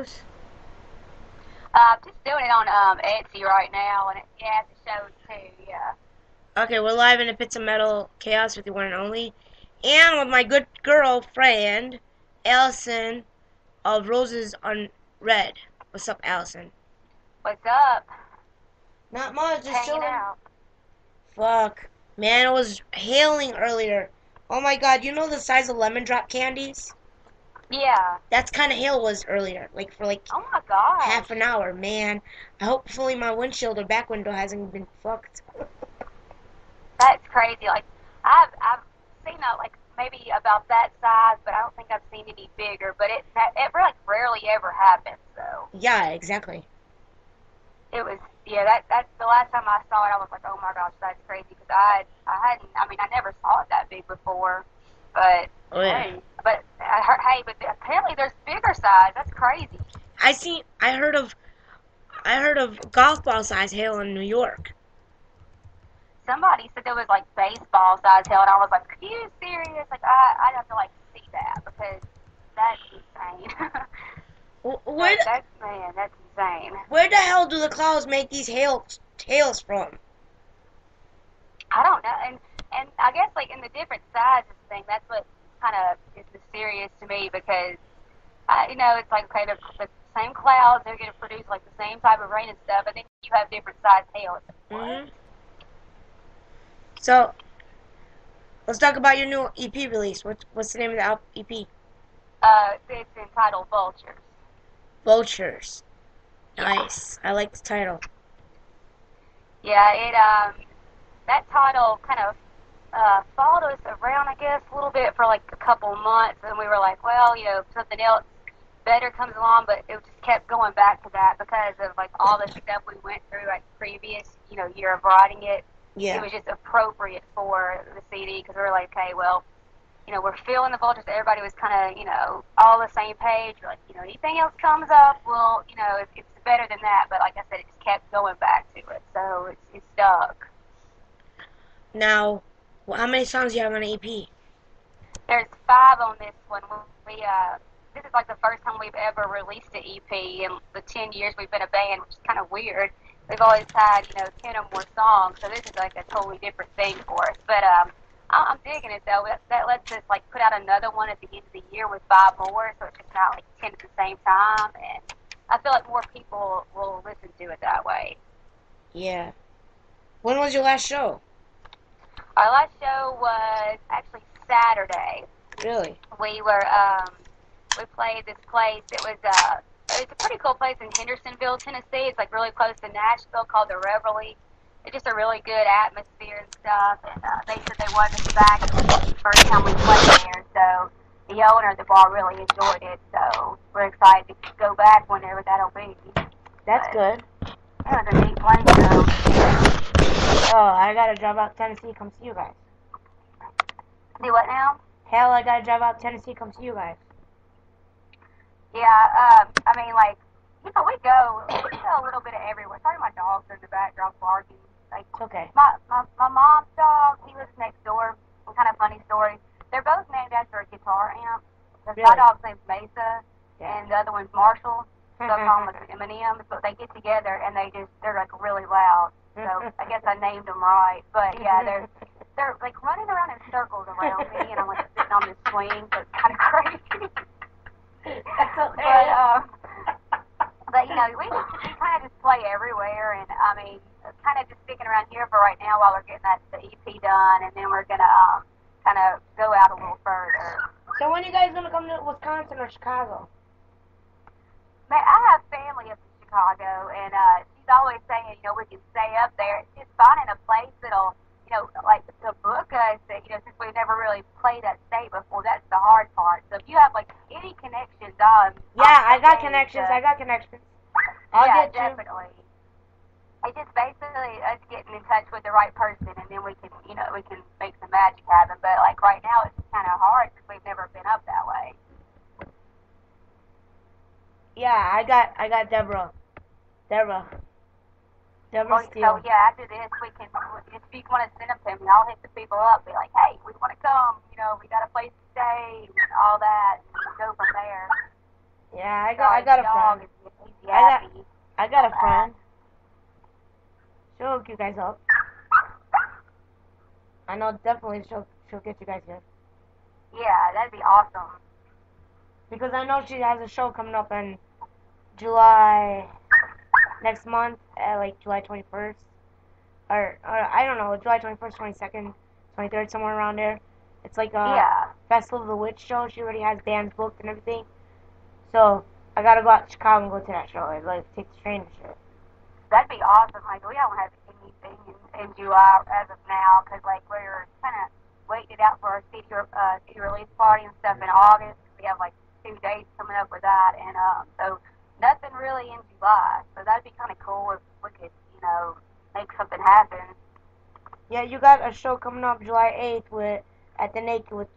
shows? Just doing it on Etsy right now, and yeah, the shows too. Yeah. Okay, we're live in a Pizza Metal Chaos with the one and only, and with my good girlfriend, Allison of Roses Unread. What's up, Allison? What's up? Not much, Just just hanging chilling. out. Fuck. Man, it was hailing earlier. Oh my god, you know the size of lemon drop candies? Yeah. That's kind of hail was earlier, like for like Oh my gosh. half an hour, man. Hopefully my windshield or back window hasn't been fucked. That's crazy. Like I've seen like maybe about that size, but I don't think I've seen any bigger. But it like rarely ever happens. So Yeah, exactly. it was yeah. That's the last time I saw it. I was like, oh my gosh, that's crazy because I hadn't. I mean, I never saw it that big before. But Oh yeah. hey, but I heard, hey, but apparently there's bigger size. That's crazy. I heard of golf ball size hail in New York. Somebody said there was like baseball size hail, and I was like, are you serious? Like I'd have to like see that because that's insane. Where the, that's man, that's insane. where the hell do the clouds make these hails from? I don't know, and I guess like in the different sizes thing, that's what kind of is mysterious to me because it's like okay, the same clouds, they're going to produce like the same type of rain and stuff, and then you have different size hail. It's like, what? Hmm. So let's talk about your new EP release. What's the name of the EP? It's entitled Vultures. Vultures. Yeah. Nice. I like the title. Yeah, that title kind of followed us around, I guess, a little bit for like a couple months, and we were like, well, something else better comes along, but it just kept going back to that because of like all the stuff we went through, like previous, year of writing it. It Yeah. was just appropriate for the CD because we were like, okay, well, we're feeling the vultures. Everybody was kind of, all the same page. We're like, anything else comes up, well, it's better than that. But like I said, it just kept going back to it, so it's stuck. Now, how many songs do you have on an EP? There's 5 on this one. This is like the first time we've ever released an EP in the 10 years we've been a band, which is kind of weird. We've always had, 10 or more songs, so this is like a totally different thing for us. But I'm digging it though. That lets us like put out another one at the end of the year with 5 more, so it's just not like 10 at the same time. And I feel like more people will listen to it that way. Yeah. When was your last show? Our last show was actually Saturday. Really? We played this place. It's a pretty cool place in Hendersonville, Tennessee. It's like really close to Nashville, called the Reveille. It's just a really good atmosphere and stuff. And they said they wanted us back. It was the first time we played there, so the owner of the bar really enjoyed it. So we're excited to go back whenever that'll be. That's But good. it was a neat place, though. Oh, I gotta drive out to Tennessee to come see you guys. Do what now? Hell, I gotta drive out to Tennessee to come see you guys. Yeah, I mean, like, we go a little bit of everywhere. Sorry, my dogs are in the background barking. Like, It's okay. my mom's dog, he lives next door. Kind of funny story. They're both named after a guitar amp. Really? My dog's name's Mesa, Yeah. and the other one's Marshall. So I call them like M&M's. But they get together and they're like really loud. So I guess I named them right. But yeah, they're like running around in circles around me, and I'm like sitting on this swing. So it's kind of crazy. That's But we kind of just play everywhere, and I mean, kind of just sticking around here for right now while we're getting the EP done, and then we're gonna kind of go out a little further. So when you guys gonna come to Wisconsin or Chicago? Man, I have family up in Chicago, and she's always saying, we can stay up there. It's just finding a place that'll, like to book us. That, since we've never really played that state before, that's the hard part. So if you have like any connections on, Yeah, I got days, connections. I got connections. I'll yeah, get you. definitely. It's just basically us getting in touch with the right person, and then we can make some magic happen. But like right now, it's kind of hard because we've never been up that way. Yeah, I got Deborah. Deborah. Deborah So Steele. yeah, after this, we can, if you want to send them to me, I'll hit the people up, be like, hey, we want to come. We got a place to stay, and all that, and go from there. Yeah, I Sorry, the got a dog friend. is he's I got yappy. I got All a that. friend. She'll hook you guys up. I know definitely she'll get you guys here. Yeah, that'd be awesome. Because I know she has a show coming up in July next month at like July 21st. Or I don't know, July 21st, 22nd, 23rd, somewhere around there. It's like a Yeah, Festival of the Witch show. She already has bands booked and everything. So I gotta go out to Chicago and go to that show. I'd like take the train and shit. that'd be awesome. Like we don't have anything in July as of now because like we're kind of waiting it out for our CD release party and stuff in August. We have like 2 dates coming up with that, and so nothing really in July. So that'd be kind of cool if we could, make something happen. Yeah, you got a show coming up July 8th with at the Naked with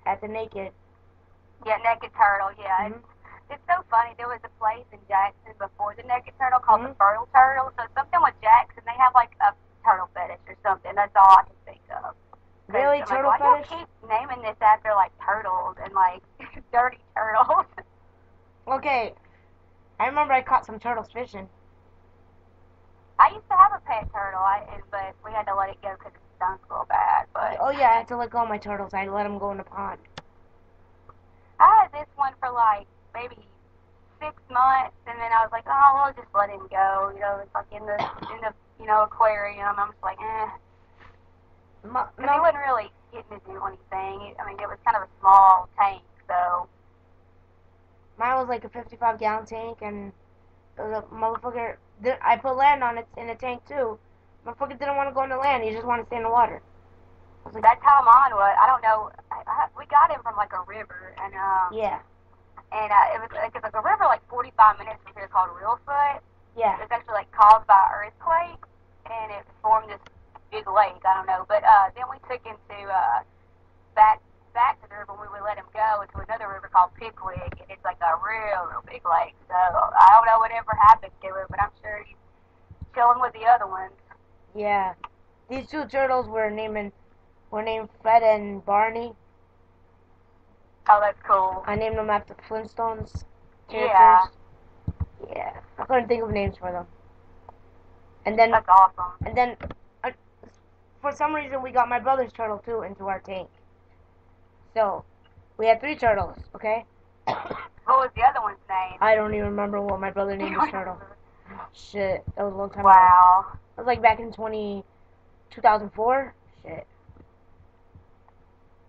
at the Naked. Yeah, Naked Turtle. Yeah, Mhm. it's so funny. There was a place in Jackson before the Naked Turtle called the Mhm. Fertile Turtle. So something with Jackson, they have like a turtle fetish or something. That's all I can think of. Because Really, I'm like, turtle why do y'all fetish? keep naming this after like turtles and like dirty turtles? Okay, I remember I caught some turtles fishing. I used to have a pet turtle, but we had to let it go because it stunk real bad. But Oh yeah, I had to let go of my turtles. I let them go in the pond. I had this one for like maybe 6 months, and then I was like, oh, we'll just let him go. It's like in the aquarium. I'm just like, eh, because he No, wasn't really getting to do anything. I mean, it was kind of a small tank, so mine was like a 55-gallon tank, and the motherfucker. I put land on it in the tank too. Motherfucker didn't want to go in the land. He just wanted to stay in the water. I was like, that's how mine was. I don't know. We got him from like a river, yeah, it was like it's like a river like 45 minutes from here called Reelfoot. yeah. It's actually like caused by an earthquake, and it formed this big lake. I don't know, but then we took him to back back to the river when we would let him go into another river called Pickwick, and it's like a real big lake. So I don't know whatever happened to it, but I'm sure he's chilling with the other ones. Yeah. These two turtles were named Fred and Barney. Oh, that's cool. I named them after Flintstones characters. Yeah, Yeah. I couldn't think of names for them. And then that's awesome. and then uh, for some reason we got my brother's turtle too into our tank. So we had three turtles, okay? What was the other one's name? I don't even remember what my brother named his turtle. Shit, that was a long time ago. Wow. It was like back in 2004. Shit.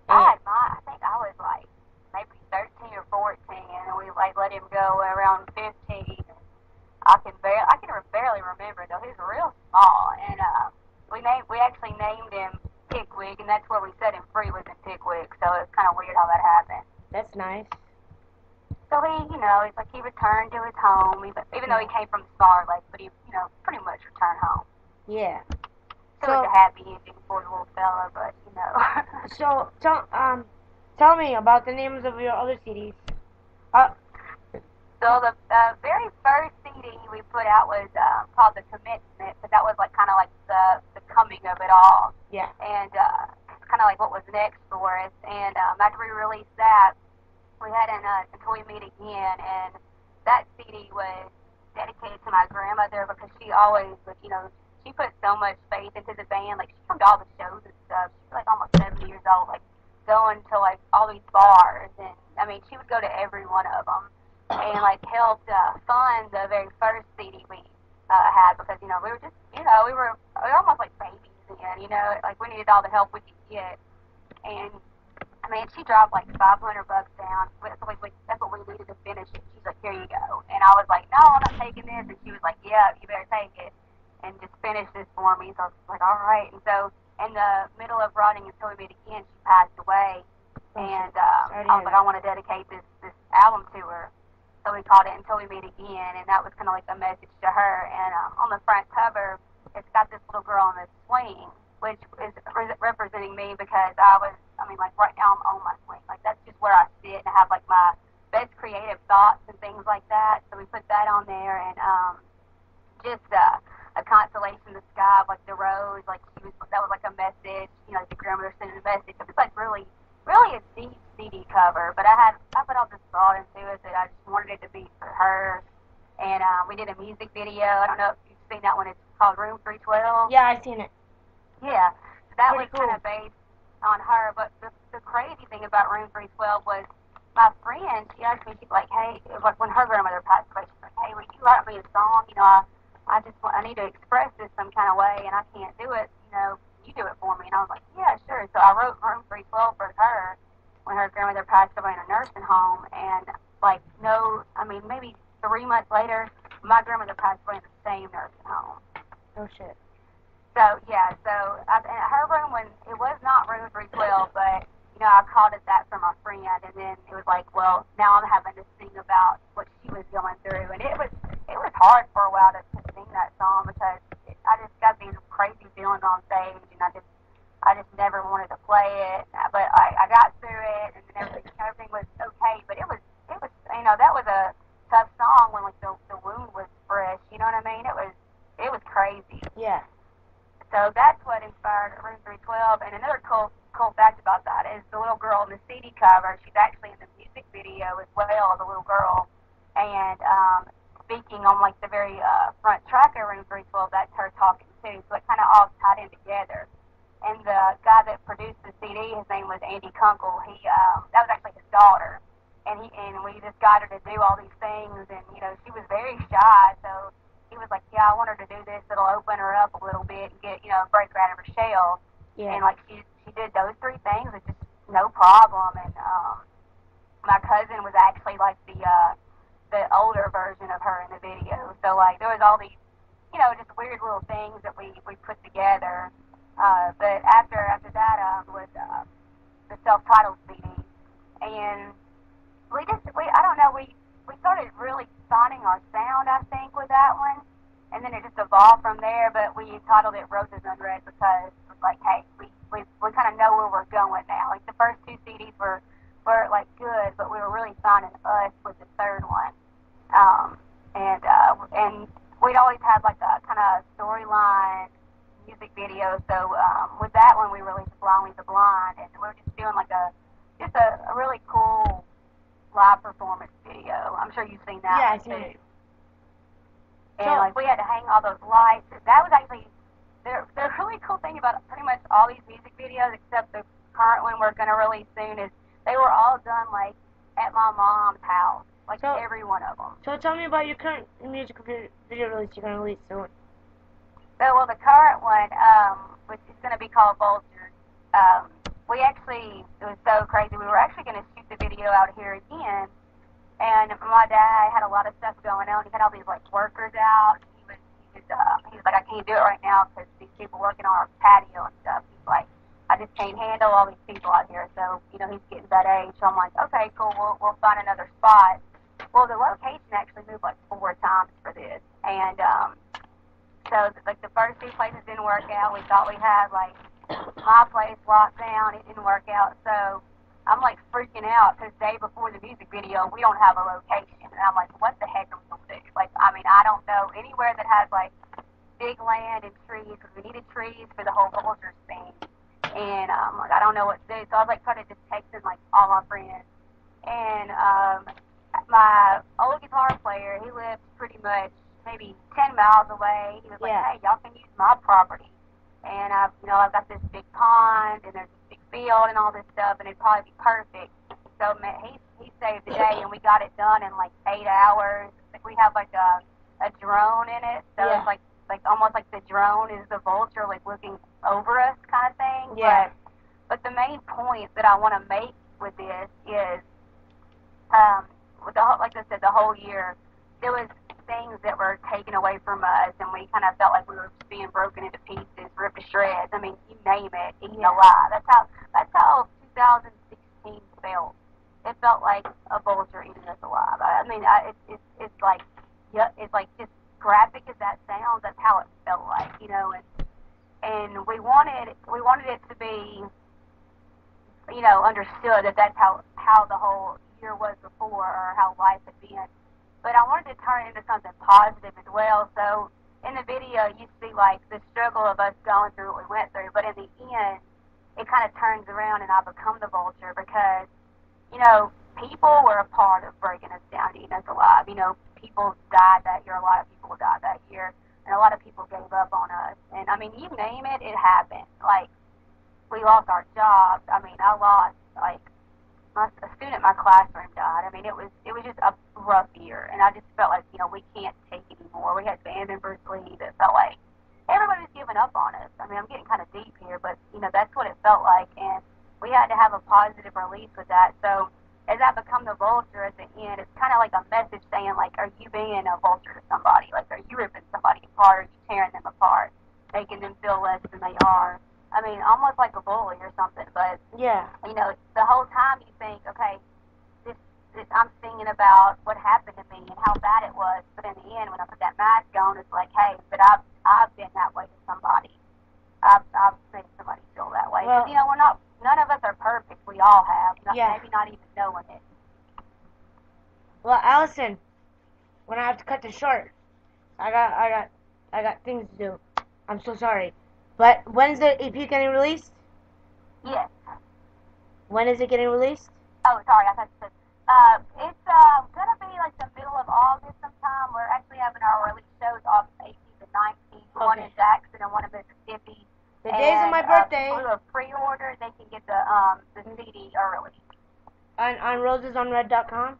I And, had mine. I think I was like maybe 13 or 14, and we like let him go around 15. I can barely remember though. He was real small, and we actually named him Pickwick, and that's where we set him free was in Pickwick. So it's kind of weird how that happened. that's nice. So it's like he returned to his home, even though he Yeah. came from Star Lake, but he, pretty much returned home. Yeah. So it's So a happy ending for the little fella, but. so tell me about the names of your other CDs. Uh, So the very first CD we put out was called The Commitment, but that was like kind of like the coming of it all, yeah. and it's kind of like what was next for us. And after we released that, we had an Until We Meet Again, and that CD was dedicated to my grandmother because she always was, she put so much faith into the band. Like she came to all the shows and stuff. She's like almost 70 years old, like going to like all these bars, and I mean she would go to every one of them and like helped fund the very first CD we had because we were just we were almost like babies then, like we needed all the help we could get, and I mean she dropped like $500 down. That's what we needed to finish it. She's like, here you go, and I was like, no, I'm not taking this, and she was like, yeah, you better take it and just finish this for me. So I was like, all right, and so in the middle of writing Until We Meet Again, she passed away, and I was like, I want to dedicate this album to her. So we called it Until We Meet Again, and that was kind of like a message to her. And on the front cover, it's got this little girl on this swing, which is representing me because I mean, like right now I'm on my swing. Like that's just where I sit and I have like my best creative thoughts and things like that. So we put that on there, and just a constellation in the sky of like the rose, like that was like a message, like the grandmother sending a message. It was like really, really a deep CD cover, but I put all this thought into it that I just wanted it to be for her. And we did a music video. I don't know if you've seen that one. It's called Room 312. Yeah, I've seen it. Yeah, so that Pretty was cool. kind of based on her. But the crazy thing about Room 312 was my friend. She asked me, she's like, hey, like when her grandmother passed away, she's like, hey, will you write me a song? You know, I need to express this some kind of way, and I can't do it. You know, you do it for me. And I was like, yeah, sure. So I wrote Room 312 for her when her grandmother passed away in a nursing home, and like no, I mean maybe 3 months later, my grandmother passed away in the same nursing home. Oh shit. So yeah, in her room when it was not room 312, but you know I called it that for my friend, and then it was like, well, now I'm having to sing about what she was going through, and it was hard for a while to sing that song because I just got these crazy feelings on stage, and I just never wanted to play it, but I got through it, and then everything was okay, but it was you know that was a tough song when like the wound was fresh, you know what I mean? It was crazy. Yeah. So that's what inspired Room 312. And another cool fact about that is the little girl in the CD cover. She's actually in the music video as well, the little girl. And speaking on like the very front track of Room 312, that's her talking too. So it kind of all tied in together. And the guy that produced the CD, his name was Andy Kunkel. That was actually his daughter. And we just got her to do all these things. And you know she was very shy, so he was like, yeah, I want her to do this. It'll open her up a little bit and get, you know, break her out of her shell. Yeah. And like she did those three things with just no problem. And my cousin was actually like the older version of her in the video. So like there was all these, you know, just weird little things that we put together. But after that was the self-titled CD, and I don't know, we started really finding our sound, I think, with that one, and then it just evolved from there. But we entitled it Roses Unread because it was like, hey, we kind of know where we're going now. Like the first two CDs were like good, but we were really finding us with the third one. And we'd always had like a kind of storyline music video. So with that one, we released Blindly the Blind, and we were just doing like a really cool live performance video. I'm sure you've seen that Yeah, one I've seen too. it. And like we had to hang all those lights. That was actually the really cool thing about pretty much all these music videos, except the current one we're gonna release soon, is they were all done like at my mom's house, like every one of them. So tell me about your current music video release you're gonna release soon. So well, the current one, which is gonna be called Vultures. It was so crazy. We were actually gonna shoot the video out here again. And my dad had a lot of stuff going on. He had all these like workers out. He was like, I can't do it right now because these people working on our patio and stuff. He's like, I just can't handle all these people out here. So you know, he's getting that age. So I'm like, okay, cool. We'll find another spot. Well, the location actually moved like 4 times for this, and so like the first 2 places didn't work out. We thought we had like my place locked down. It didn't work out. So I'm like freaking out because day before the music video, we don't have a location. And I'm like, what the heck are we going to do? Like, I mean, I don't know anywhere that has like big land and trees because we needed trees for the whole Vultures thing. And like, I don't know what to do. So I was like, started just texting like all my friends. And my old guitar player, he lived pretty much maybe 10 miles away. He was like, hey, y'all can use my property. And I've got this big pond and there's this big field and all this stuff, and it'd probably be perfect. So man, he saved the day, and we got it done in like 8 hours. We have like a drone in it, so it's like almost like the drone is the vulture like looking over us kind of thing. Yeah. But the main point that I want to make with this is, with like I said, the whole year there was things that were taken away from us, and we kind of felt like we were being broken into pieces, ripped to shreds. I mean, you name it, eaten alive. That's how 2016 felt. It felt like a vulture eating us alive. I mean, it's like just graphic as that sounds. That's how it felt like, you know. And we wanted it to be, you know, understood that that's how the whole year was before, or how life had been. But I wanted to turn it into something positive as well. So in the video, you see like the struggle of us going through what we went through. But in the end, it kind of turns around and I become the vulture because, you know, people were a part of breaking us down, eating us alive. You know, people died that year. A lot of people died that year. And a lot of people gave up on us. And, I mean, you name it, it happened. Like, we lost our jobs. I mean, I lost, like, a student in my classroom died. I mean, it was just a rough year. And I just felt like, you know, we can't take it anymore. We had band members leave. It felt like everybody was giving up on us. I mean, I'm getting kind of deep here, but, you know, that's what it felt like. And we had to have a positive release with that. So as I become the vulture at the end, it's kind of like a message saying, like, are you being a vulture to somebody? Like, are you ripping somebody apart? Are you tearing them apart, making them feel less than they are? I mean, almost like a bully or something. But, Yeah. you know, the whole time you think, okay, I'm thinking about what happened to me and how bad it was. But in the end, when I put that mask on, it's like, hey, but I've been that way to somebody. I've made somebody feel that way. Well, you know, none of us are perfect. We all have. Yeah. Maybe not even knowing it. Well, Allison, when I have to cut this short, I got things to do. I'm so sorry. But when's the EP getting released? Yes. When is it getting released? Oh, sorry, I thought you said. It's gonna be like the middle of August sometime. We're actually having our release shows August 18th and 19th. One in Jackson and one in Mississippi. The days of my birthday. People who have pre-ordered, they can get the CD early. On rosesunread.com?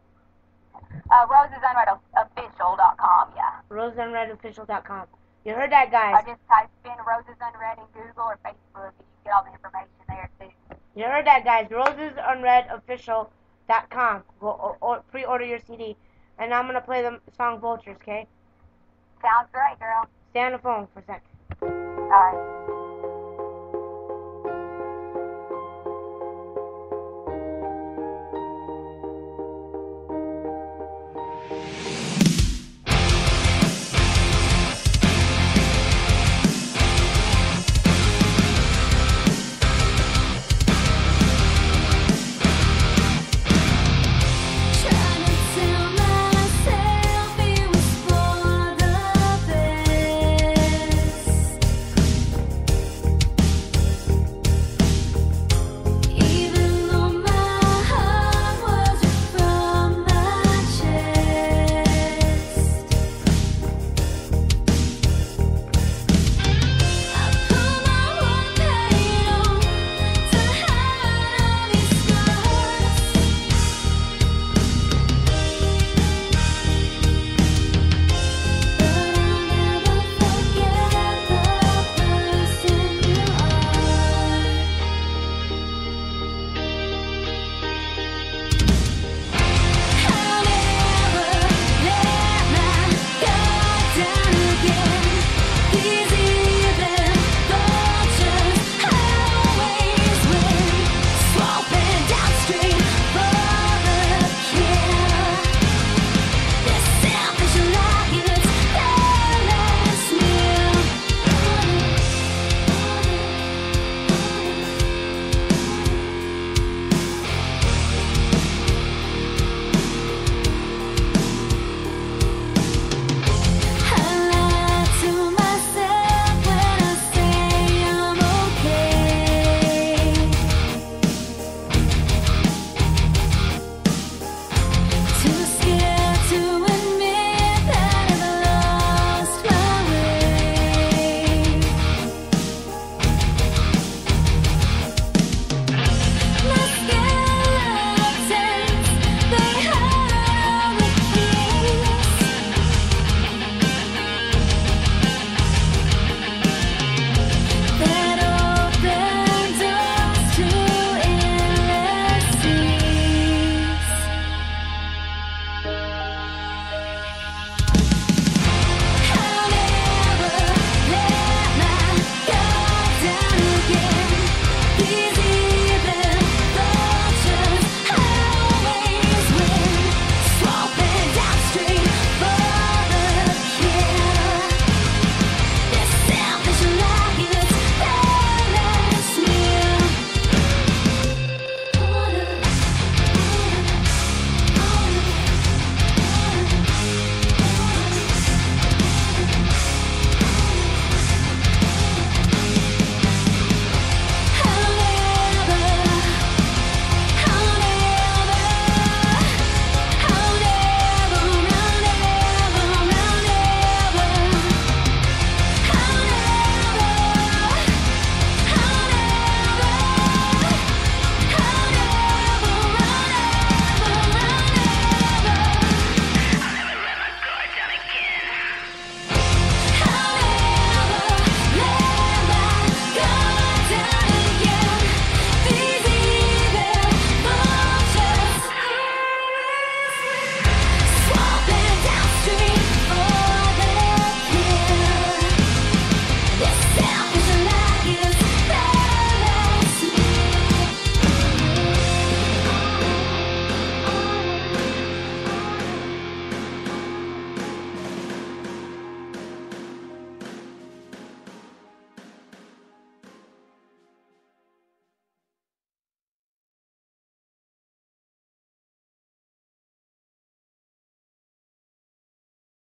rosesunreadofficial.com, yeah. rosesunreadofficial.com. You heard that, guys. I just typed in Roses Unread in Google or Facebook, and you get all the information there, too. You heard that, guys. rosesunreadofficial.com. Go pre-order your CD. And I'm going to play the song Vultures, okay? Sounds great, girl. Stay on the phone for a sec. All right.